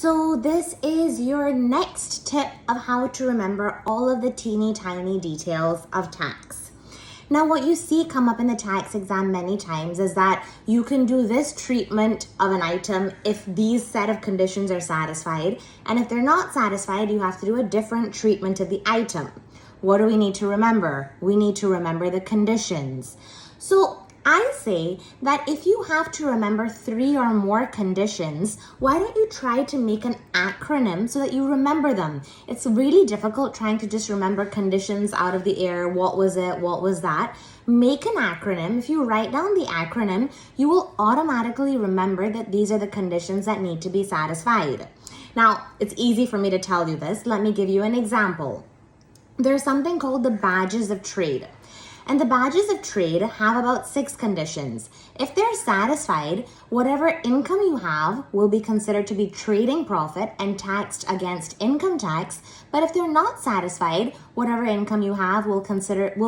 So this is your next tip of how to remember all of the teeny tiny details of tax. Now, what you see come up in the tax exam many times is that you can do this treatment of an item if these set of conditions are satisfied, and if they're not satisfied, you have to do a different treatment of the item. What do we need to remember? We need to remember the conditions. So I say that if you have to remember 3 or more conditions, why don't you try to make an acronym so that you remember them? It's really difficult trying to just remember conditions out of the air. What was it? What was that? Make an acronym. If you write down the acronym, you will automatically remember that these are the conditions that need to be satisfied. Now, it's easy for me to tell you this. Let me give you an example. There's something called the badges of trade. And the badges of trade have about 6 conditions. If they're satisfied, whatever income you have will be considered to be trading profit and taxed against income tax. But if they're not satisfied, whatever income you have will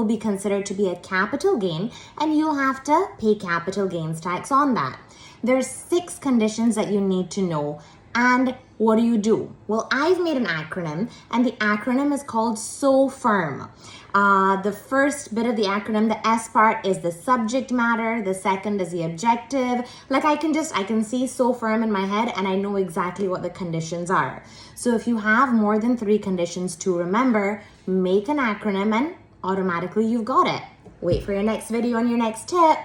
be considered to be a capital gain, and you'll have to pay capital gains tax on that. There's 6 conditions that you need to know. And what do? Well, I've made an acronym, and the acronym is called SOFIRM. The first bit of the acronym, the S part, is the subject matter. The second is the objective. I can see SOFIRM in my head, and I know exactly what the conditions are. So if you have more than 3 conditions to remember, make an acronym and automatically you've got it. Wait for your next video and your next tip.